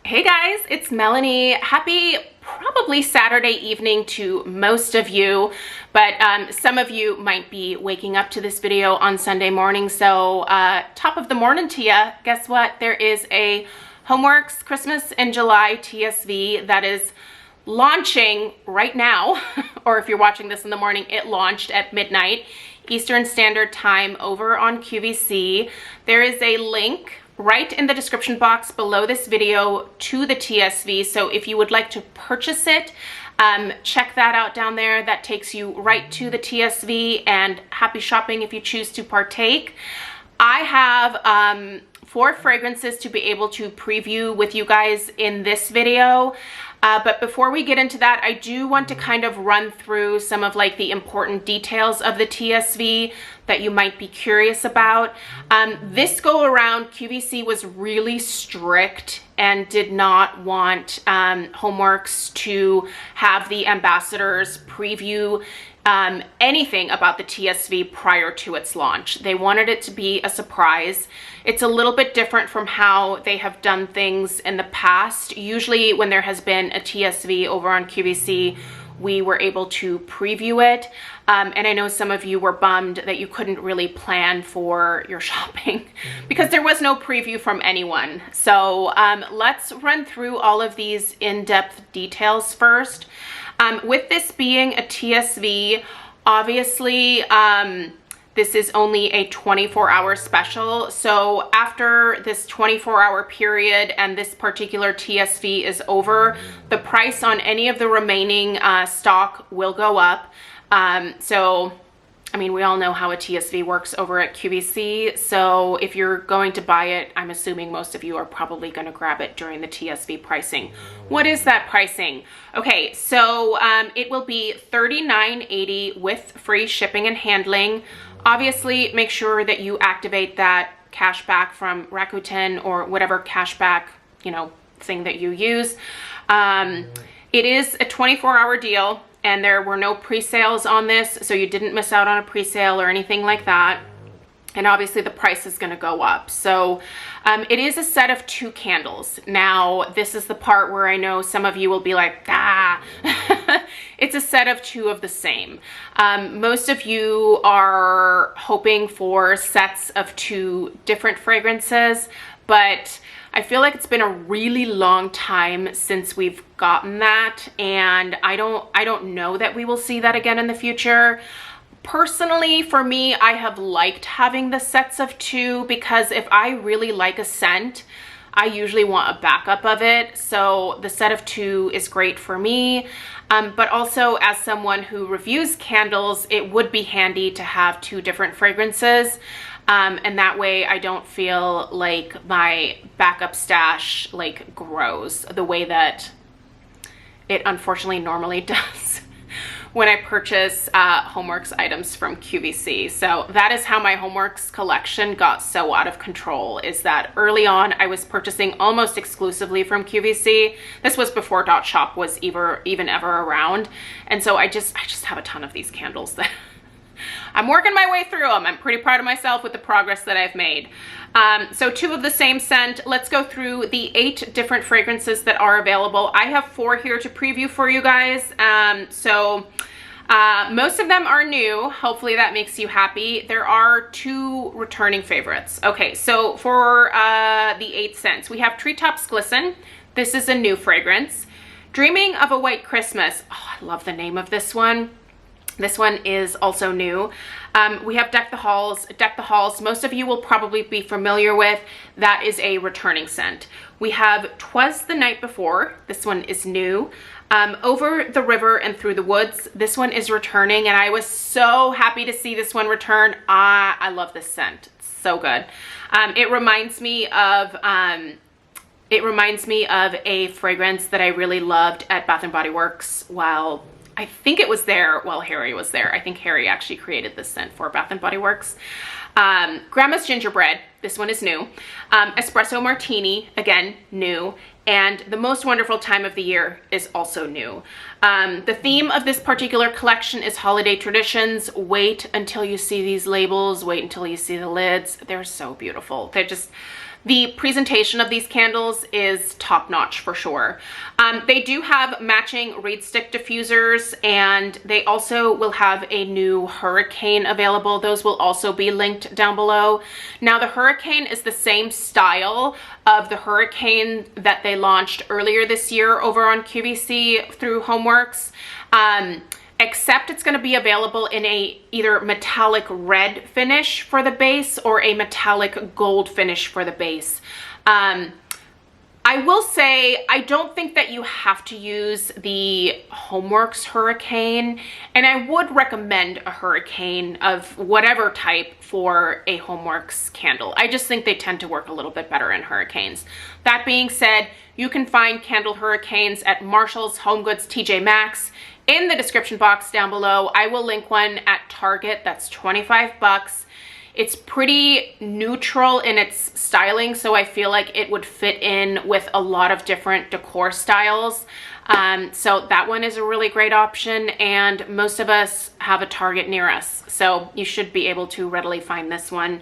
Hey guys, it's Melanie. Happy probably Saturday evening to most of you, but some of you might be waking up to this video on Sunday morning. So top of the morning to you. Guess what? There is a Homeworx Christmas in July TSV that is launching right now, or if you're watching this in the morning, it launched at midnight Eastern Standard Time over on QVC. There is a link right in the description box below this video to the TSV. So if you would like to purchase it, check that out down there. That takes you right to the TSV, and happy shopping if you choose to partake. I have 4 fragrances to be able to preview with you guys in this video. But before we get into that, I do want to kind of run through some of like the important details of the TSV that you might be curious about. This go around, QVC was really strict and did not want Homeworx to have the ambassadors preview anything about the TSV prior to its launch. They wanted it to be a surprise. It's a little bit different from how they have done things in the past. Usually when there has been a TSV over on QVC, we were able to preview it. And I know some of you were bummed that you couldn't really plan for your shopping because there was no preview from anyone. So let's run through all of these in-depth details first. With this being a TSV, obviously, this is only a 24-hour special. So after this 24-hour period and this particular TSV is over, the price on any of the remaining stock will go up. So, I mean, we all know how a TSV works over at QVC. So if you're going to buy it, I'm assuming most of you are probably going to grab it during the TSV pricing. What is that pricing? Okay, so it will be $39.80 with free shipping and handling. Obviously, make sure that you activate that cash back from Rakuten or whatever cashback, thing that you use. It is a 24-hour deal, and there were no pre-sales on this, so you didn't miss out on a pre-sale or anything like that. And obviously the price is going to go up. So it is a set of 2 candles. Now, this is the part where I know some of you will be like, ah, it's a set of 2 of the same. Most of you are hoping for sets of 2 different fragrances, but I feel like it's been a really long time since we've gotten that, and I don't know that we will see that again in the future. Personally, for me, I have liked having the sets of 2 because if I really like a scent, I usually want a backup of it. So the set of 2 is great for me. But also as someone who reviews candles, it would be handy to have 2 different fragrances. And that way I don't feel like my backup stash like grows the way that it unfortunately normally does when I purchase Homeworx items from QVC. So that is how my Homeworx collection got so out of control, is that early on I was purchasing almost exclusively from QVC. This was before .shop was even ever around. And so I just have a ton of these candles that I'm working my way through them. I'm pretty proud of myself with the progress that I've made. So 2 of the same scent. Let's go through the 8 different fragrances that are available. I have 4 here to preview for you guys. Most of them are new. Hopefully that makes you happy. There are 2 returning favorites. Okay, so for the 8 scents, we have Treetops Glisten. This is a new fragrance. Dreaming of a White Christmas. Oh, I love the name of this one. This one is also new. We have Deck the Halls. Deck the Halls, most of you will probably be familiar with. That is a returning scent. We have Twas the Night Before. This one is new. Over the River and Through the Woods. This one is returning, and I was so happy to see this one return. I love this scent. It's so good. It reminds me of a fragrance that I really loved at Bath & Body Works while I think it was there while Harry was there. I think Harry actually created this scent for Bath & Body Works. Grandma's Gingerbread, this one is new. Espresso Martini, again, new. And The Most Wonderful Time of the Year is also new. The theme of this particular collection is holiday traditions. Wait until you see these labels. Wait until you see the lids. They're so beautiful. The presentation of these candles is top notch for sure. They do have matching reed stick diffusers, and they also will have a new Hurricane available. Those will also be linked down below. Now the Hurricane is the same style of the Hurricane that they launched earlier this year over on QVC through Homeworx. Except it's going to be available in a either metallic red finish for the base or a metallic gold finish for the base. I will say, I don't think that you have to use the Homeworx Hurricane, and I would recommend a Hurricane of whatever type for a Homeworx candle. I just think they tend to work a little bit better in Hurricanes. That being said, you can find candle Hurricanes at Marshall's, HomeGoods, TJ Maxx. In the description box down below, I will link one at Target that's 25 bucks. It's pretty neutral in its styling, so I feel like it would fit in with a lot of different decor styles. So that one is a really great option, and most of us have a Target near us, so you should be able to readily find this one.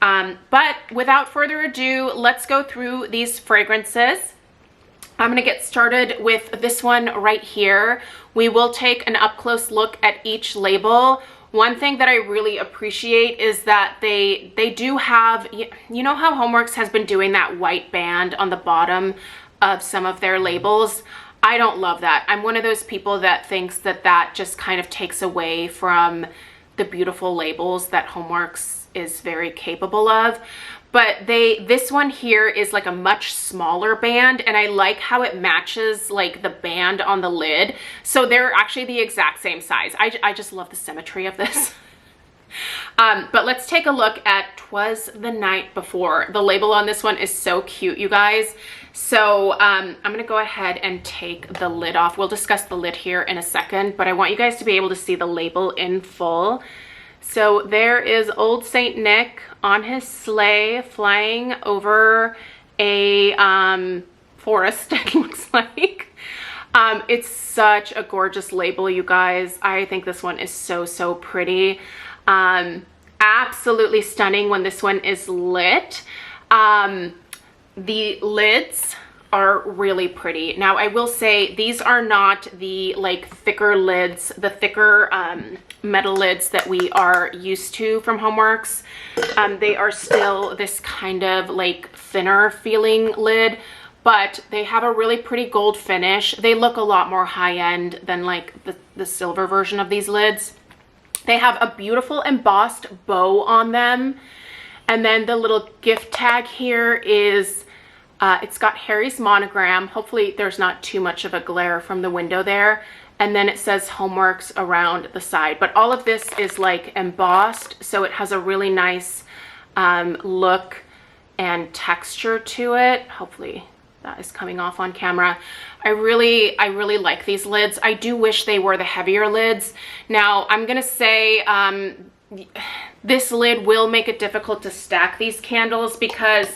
But without further ado, let's go through these fragrances. I'm gonna get started with this one right here. We will take an up-close look at each label. One thing that I really appreciate is that they do have, you know how Homeworx has been doing that white band on the bottom of some of their labels? I don't love that. I'm one of those people that thinks that that just kind of takes away from the beautiful labels that Homeworx is very capable of. But this one here is like a much smaller band, and I like how it matches like the band on the lid. So they're actually the exact same size. I just love the symmetry of this. But let's take a look at Twas the Night Before. The label on this one is so cute, you guys. So I'm gonna go ahead and take the lid off. We'll discuss the lid here in a second, but I want you guys to be able to see the label in full. So there is old Saint Nick on his sleigh flying over a forest, it looks like. It's such a gorgeous label, you guys. I think this one is so, so pretty. Absolutely stunning when this one is lit. The lids are really pretty. Now I will say these are not the like thicker lids, the thicker metal lids that we are used to from Homeworx. They are still this kind of like thinner feeling lid, but they have a really pretty gold finish. They look a lot more high-end than like the silver version of these lids. They have a beautiful embossed bow on them, and then the little gift tag here is it's got Harry's monogram. Hopefully there's not too much of a glare from the window there. And then it says Homeworx around the side. But all of this is like embossed, so it has a really nice look and texture to it. Hopefully that is coming off on camera. I really like these lids. I do wish they were the heavier lids. Now I'm gonna say this lid will make it difficult to stack these candles because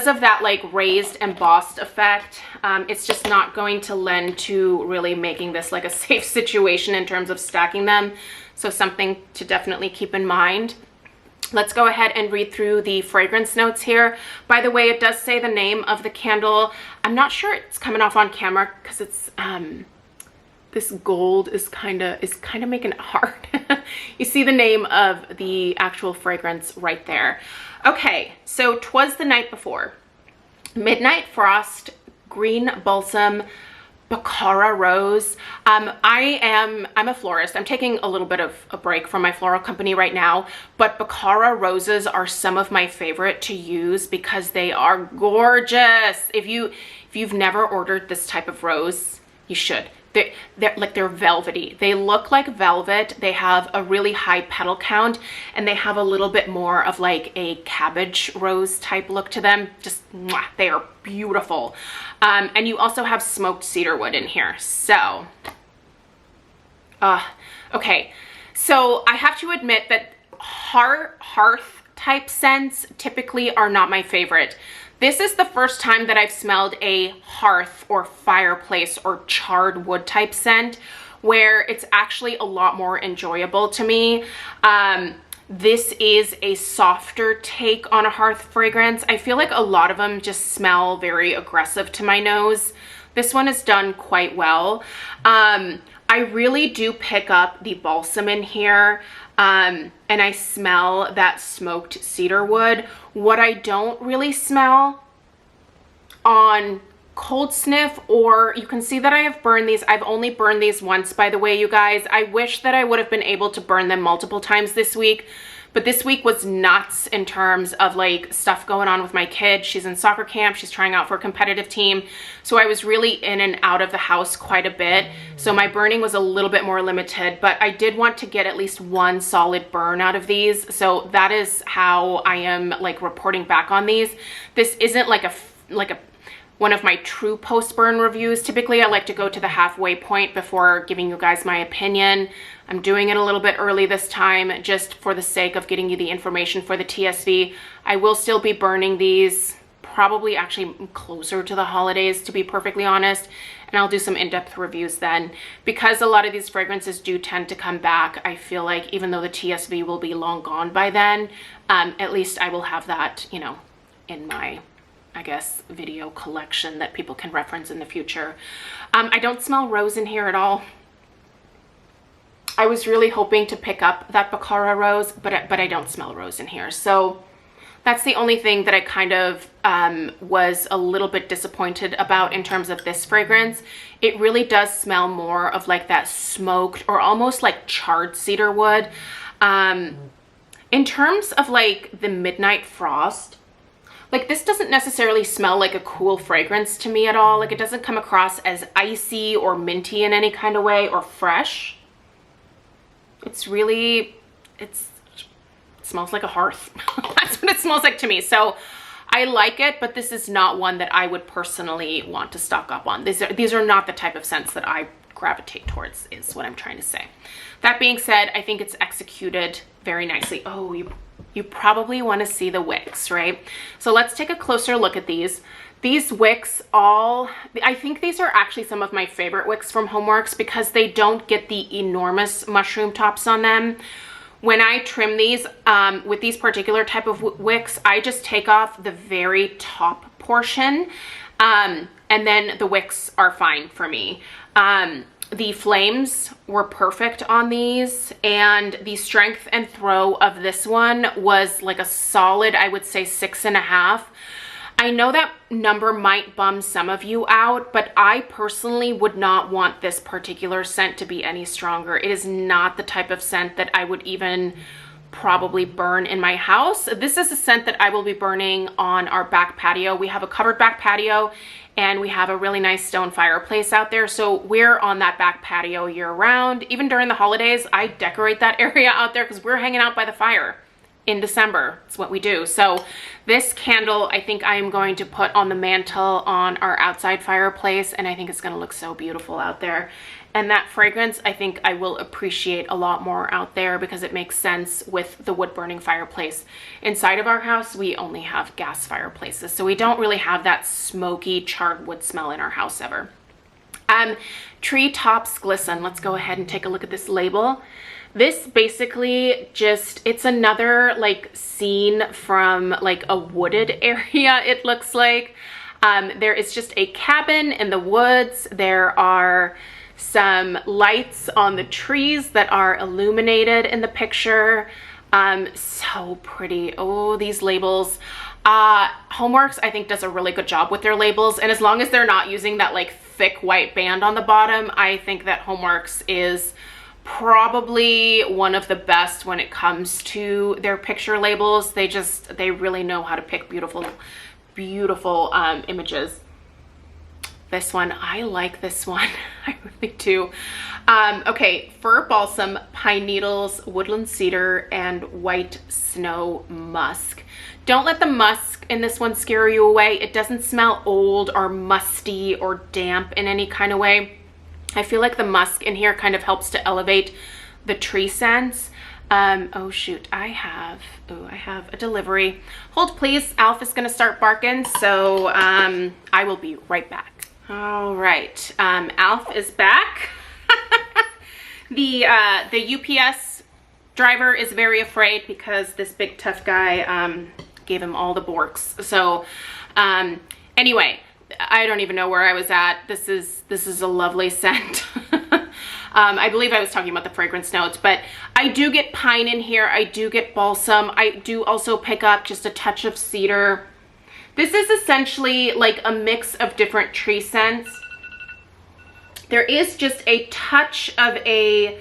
of that like raised embossed effect. It's just not going to lend to really making this like a safe situation in terms of stacking them. So something to definitely keep in mind. Let's go ahead and read through the fragrance notes here. By the way, it does say the name of the candle. I'm not sure it's coming off on camera because it's this gold is kind of making it hard. You see the name of the actual fragrance right there. Okay, so Twas the Night Before. Midnight Frost, Green Balsam, Baccarat Rose. I'm a florist. I'm taking a little bit of a break from my floral company right now, but Baccarat roses are some of my favorite to use because they are gorgeous. If you've never ordered this type of rose, you should. They're velvety. They look like velvet. They have a really high petal count, and they have a little bit more of like a cabbage rose type look to them. Just mwah, they are beautiful. And you also have smoked cedarwood in here. So, okay. So I have to admit that hearth type scents typically are not my favorite. This is the first time that I've smelled a hearth or fireplace or charred wood type scent where it's actually a lot more enjoyable to me. this is a softer take on a hearth fragrance. I feel like a lot of them just smell very aggressive to my nose. This one is done quite well. I really do pick up the balsam in here, and I smell that smoked cedar wood. What I don't really smell on cold sniff, or you can see that I have burned these. I've only burned these once, by the way, you guys. I wish that I would have been able to burn them multiple times this week, but this week was nuts in terms of like stuff going on with my kid. She's in soccer camp. She's trying out for a competitive team. So I was really in and out of the house quite a bit. So my burning was a little bit more limited, but I did want to get at least one solid burn out of these. So that is how I am like reporting back on these. This isn't like a one of my true post-burn reviews. Typically, I like to go to the halfway point before giving you guys my opinion. I'm doing it a little bit early this time, just for the sake of getting you the information for the TSV. I will still be burning these probably actually closer to the holidays, to be perfectly honest, and I'll do some in-depth reviews then. Because a lot of these fragrances do tend to come back, I feel like even though the TSV will be long gone by then, at least I will have that, you know, in my, I guess, video collection that people can reference in the future. I don't smell rose in here at all. I was really hoping to pick up that Baccarat rose, but I don't smell rose in here. So that's the only thing that I kind of was a little bit disappointed about in terms of this fragrance. It really does smell more of like that smoked or almost like charred cedar wood. In terms of like the Midnight Frost, like this doesn't necessarily smell like a cool fragrance to me at all. Like it doesn't come across as icy or minty in any kind of way or fresh. It's really, it smells like a hearth. That's what it smells like to me. So I like it, but this is not one that I would personally want to stock up on. These are not the type of scents that I gravitate towards, is what I'm trying to say. That being said, I think it's executed very nicely. Oh, you probably want to see the wicks, right? So let's take a closer look at these. These wicks I think these are actually some of my favorite wicks from Homeworx because they don't get the enormous mushroom tops on them. When I trim these with these particular type of wicks, I just take off the very top portion, and then the wicks are fine for me. The flames were perfect on these, and the strength and throw of this one was like a solid, I would say 6.5. I know that number might bum some of you out, but I personally would not want this particular scent to be any stronger. It is not the type of scent that I would even probably burn in my house. This is a scent that I will be burning on our back patio. We have a covered back patio and we have a really nice stone fireplace out there. So we're on that back patio year round. Even during the holidays, I decorate that area out there because we're hanging out by the fire in December. It's what we do. So this candle, I think I am going to put on the mantle on our outside fireplace, and I think it's gonna look so beautiful out there. And that fragrance, I think I will appreciate a lot more out there because it makes sense with the wood burning fireplace. Inside of our house, we only have gas fireplaces, so we don't really have that smoky charred wood smell in our house ever. Treetops Glisten. Let's go ahead and take a look at this label. This basically just, it's another like scene from like a wooded area, it looks like. There is just a cabin in the woods. There are some lights on the trees that are illuminated in the picture. So pretty. Oh, these labels. Homeworx, I think, does a really good job with their labels, and as long as they're not using that like thick white band on the bottom, I think that Homeworx is probably one of the best when it comes to their picture labels. They really know how to pick beautiful images. This one, I like this one. I really do. Okay, Fir Balsam, Pine Needles, Woodland Cedar, and White Snow Musk. Don't let the musk in this one scare you away. It doesn't smell old or musty or damp in any kind of way. I feel like the musk in here kind of helps to elevate the tree scents. Oh shoot, I have a delivery. Hold please, Alf is gonna start barking, so I will be right back. All right, Alf is back. The UPS driver is very afraid because this big tough guy gave him all the borks. So anyway, I don't even know where I was at. This is a lovely scent. I believe I was talking about the fragrance notes, but I do get pine in here. I do get balsam. I do also pick up just a touch of cedar. This is essentially like a mix of different tree scents. There is just a touch of a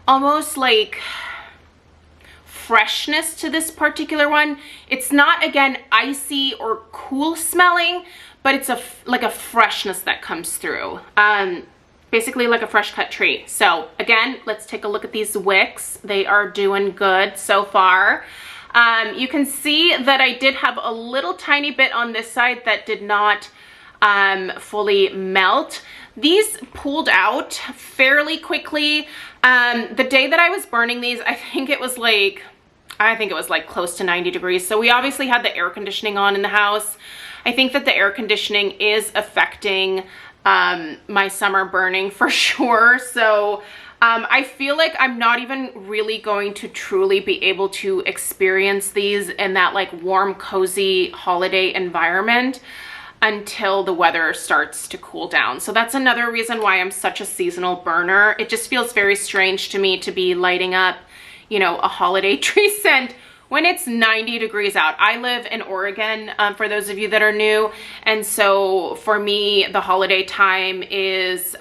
almost like freshness to this particular one. It's not, again, icy or cool smelling, but it's like a freshness that comes through. Basically like a fresh cut tree. So again, let's take a look at these wicks. They are doing good so far. You can see that I did have a little tiny bit on this side that did not fully melt. These pulled out fairly quickly. The day that I was burning these, I think it was like close to 90 degrees. So we obviously had the air conditioning on in the house. I think that the air conditioning is affecting my summer burning for sure. So I feel like I'm not even really going to truly be able to experience these in that like warm, cozy holiday environment until the weather starts to cool down. So that's another reason why I'm such a seasonal burner. It just feels very strange to me to be lighting up, you know, a holiday tree scent when it's 90 degrees out. I live in Oregon, for those of you that are new. And so for me, the holiday time is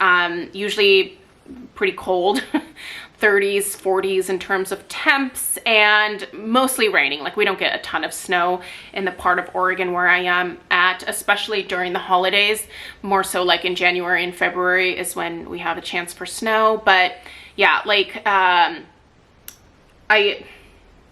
usually pretty cold, 30s, 40s in terms of temps, and mostly raining. Like we don't get a ton of snow in the part of Oregon where I am at, especially during the holidays. More so like in January and February is when we have a chance for snow. But yeah, like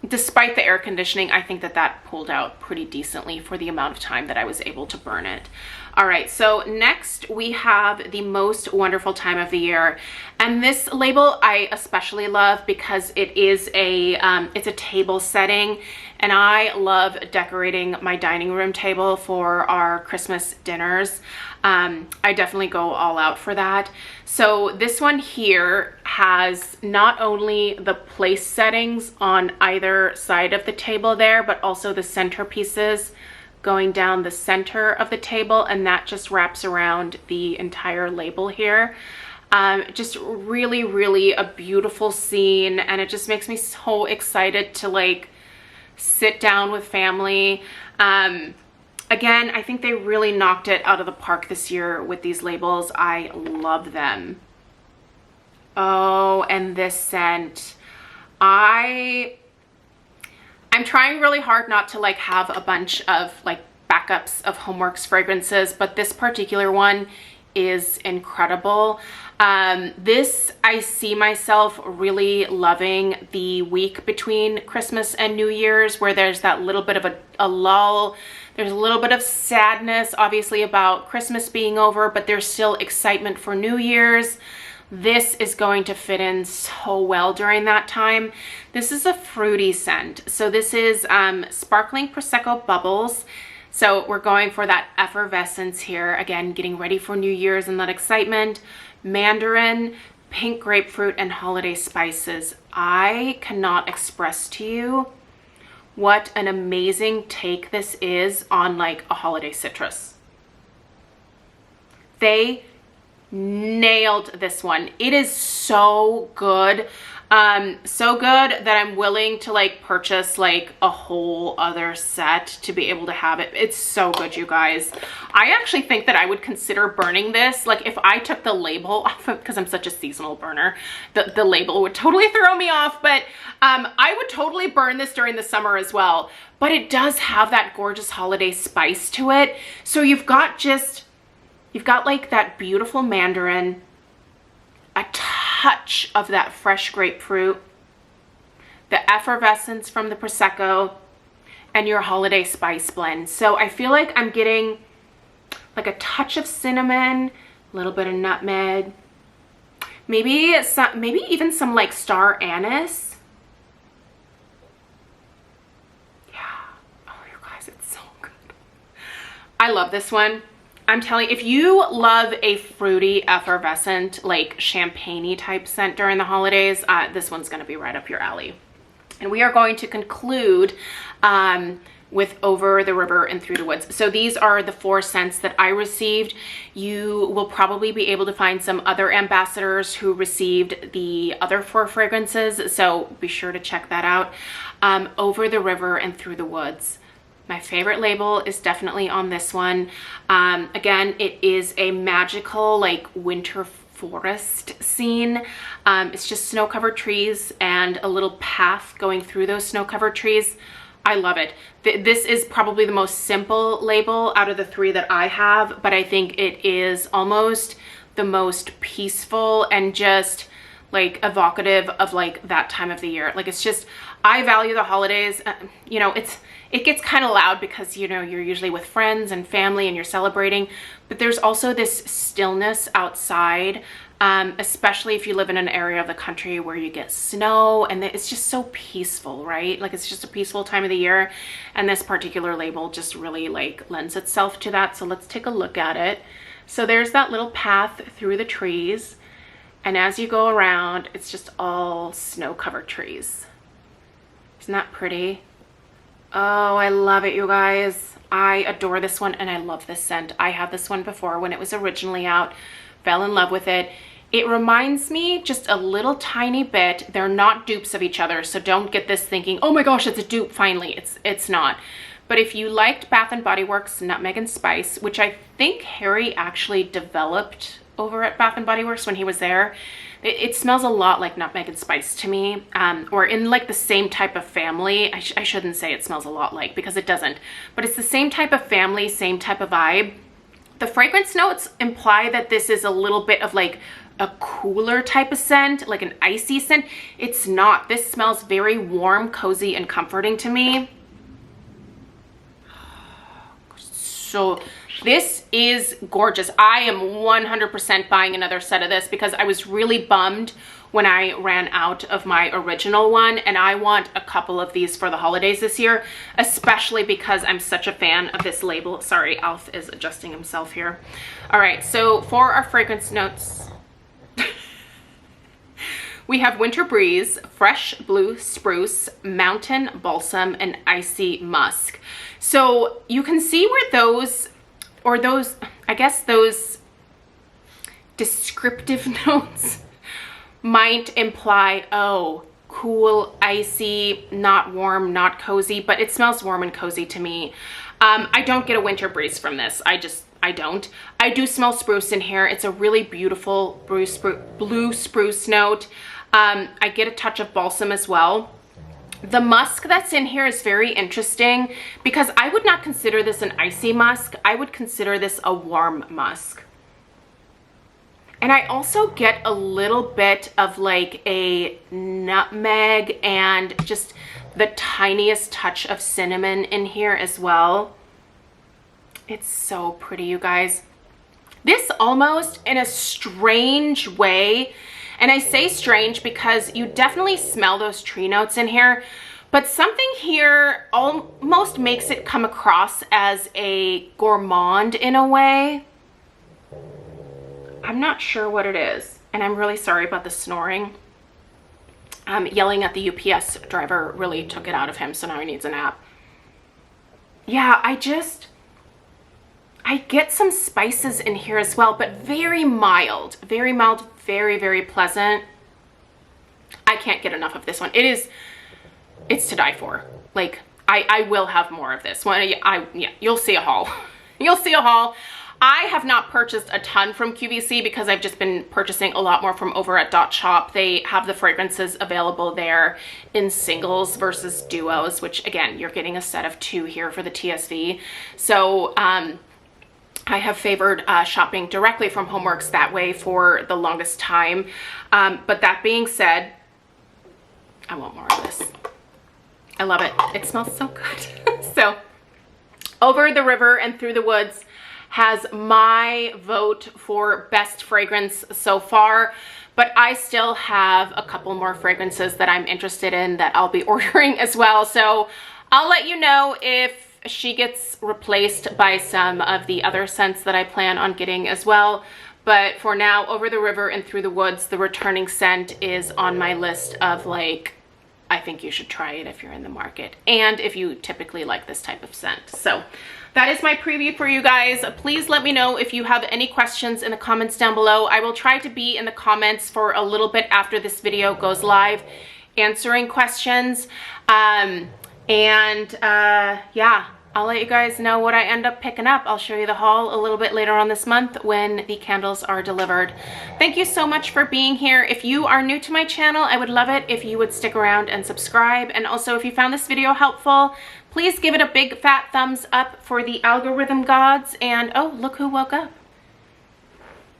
despite the air conditioning, I think that that pulled out pretty decently for the amount of time that I was able to burn it. All right, so next we have the most wonderful time of the year. And this label I especially love because it is it's a table setting, and I love decorating my dining room table for our Christmas dinners. I definitely go all out for that. So this one here has not only the place settings on either side of the table there, but also the centerpieces going down the center of the table, and that just wraps around the entire label here. Just really, really a beautiful scene, and it just makes me so excited to like sit down with family. Again, I think they really knocked it out of the park this year with these labels. I love them. Oh, and this scent. I'm trying really hard not to like have a bunch of like backups of Homeworx fragrances, but this particular one is incredible. This, I see myself really loving the week between Christmas and New Year's, where there's that little bit of a lull. There's a little bit of sadness, obviously, about Christmas being over, but there's still excitement for New Year's. This is going to fit in so well during that time. This is a fruity scent. So this is sparkling Prosecco bubbles. So we're going for that effervescence here. Again, getting ready for New Year's and that excitement. Mandarin, pink grapefruit, and holiday spices. I cannot express to you what an amazing take this is on like a holiday citrus. They nailed this one. It is so good. So good that I'm willing to like purchase like a whole other set to be able to have it. It's so good, you guys. I actually think that I would consider burning this. Like if I took the label off of, because I'm such a seasonal burner, the label would totally throw me off, but I would totally burn this during the summer as well. But it does have that gorgeous holiday spice to it. So you've got like that beautiful mandarin, a touch of that fresh grapefruit, the effervescence from the Prosecco, and your holiday spice blend. So I feel like I'm getting like a touch of cinnamon, a little bit of nutmeg, maybe even some like star anise. Yeah. Oh, you guys, it's so good. I love this one. I'm telling you, if you love a fruity, effervescent, like champagne-y type scent during the holidays, this one's gonna be right up your alley. And we are going to conclude with Over the River and Through the Woods. So these are the 4 scents that I received. You will probably be able to find some other ambassadors who received the other 4 fragrances, so be sure to check that out. Over the River and Through the Woods. My favorite label is definitely on this one. Again, it is a magical, like, winter forest scene. It's just snow-covered trees and a little path going through those snow-covered trees. I love it. This is probably the most simple label out of the 3 that I have, but I think it is almost the most peaceful and just like evocative of like that time of the year. Like, it's just, I value the holidays. You know, it gets kind of loud because, you know, you're usually with friends and family and you're celebrating, but there's also this stillness outside, especially if you live in an area of the country where you get snow, and it's just so peaceful, right? Like, it's just a peaceful time of the year, and this particular label just really like lends itself to that. So let's take a look at it. So there's that little path through the trees, and as you go around, it's just all snow-covered trees. Isn't that pretty? Oh, I love it, you guys. I adore this one, and I love this scent. I had this one before when it was originally out. Fell in love with it. It reminds me just a little tiny bit. They're not dupes of each other, so don't get this thinking, oh my gosh, it's a dupe finally. It's not. But if you liked Bath & Body Works Nutmeg and Spice, which I think Harry actually developed over at Bath & Body Works when he was there, it smells a lot like Nutmeg and Spice to me, or in like the same type of family. I shouldn't say it smells a lot like, because it doesn't, but it's the same type of family, same type of vibe. The fragrance notes imply that this is a little bit of like a cooler type of scent, like an icy scent. It's not. This smells very warm, cozy, and comforting to me. So this is gorgeous. I am 100% buying another set of this because I was really bummed when I ran out of my original one, and I want a couple of these for the holidays this year, especially because I'm such a fan of this label. Sorry, Alf is adjusting himself here. All right, so for our fragrance notes, we have Winter Breeze, Fresh Blue Spruce, Mountain Balsam, and Icy Musk. So you can see where those, or those, I guess those descriptive notes might imply, oh, cool, icy, not warm, not cozy, but it smells warm and cozy to me. I don't get a winter breeze from this. I don't. I do smell spruce in here. It's a really beautiful blue spruce note. I get a touch of balsam as well. The musk that's in here is very interesting because I would not consider this an icy musk. I would consider this a warm musk. And I also get a little bit of like a nutmeg and just the tiniest touch of cinnamon in here as well. It's so pretty, you guys. This almost, in a strange way, and I say strange because you definitely smell those tree notes in here, but something here almost makes it come across as a gourmand in a way. I'm not sure what it is, and I'm really sorry about the snoring. Yelling at the UPS driver really took it out of him, so now he needs a nap. Yeah, I get some spices in here as well, but very mild, very, very pleasant. I can't get enough of this one. It's to die for. Like, I will have more of this one. Yeah, you'll see a haul. You'll see a haul. I have not purchased a ton from QVC because I've just been purchasing a lot more from over at .shop. They have the fragrances available there in singles versus duos, which again, you're getting a set of 2 here for the TSV. So I have favored shopping directly from Homeworx that way for the longest time. But that being said, I want more of this. I love it. It smells so good. So Over the River and Through the Woods has my vote for best fragrance so far, but I still have a couple more fragrances that I'm interested in that I'll be ordering as well. So I'll let you know if she gets replaced by some of the other scents that I plan on getting as well. But for now, Over the River and Through the Woods, the returning scent, is on my list of like I think you should try it if you're in the market and if you typically like this type of scent. So that is my preview for you guys. Please let me know if you have any questions in the comments down below. I will try to be in the comments for a little bit after this video goes live, answering questions. Yeah, I'll let you guys know what I end up picking up. I'll show you the haul a little bit later on this month when the candles are delivered. Thank you so much for being here. If you are new to my channel, I would love it if you would stick around and subscribe. And also, if you found this video helpful, please give it a big fat thumbs up for the algorithm gods. And oh, look who woke up.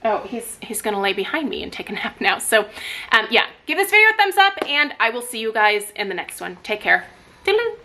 Oh, he's gonna lay behind me and take a nap now. So yeah, give this video a thumbs up and I will see you guys in the next one. Take care. Toodaloo.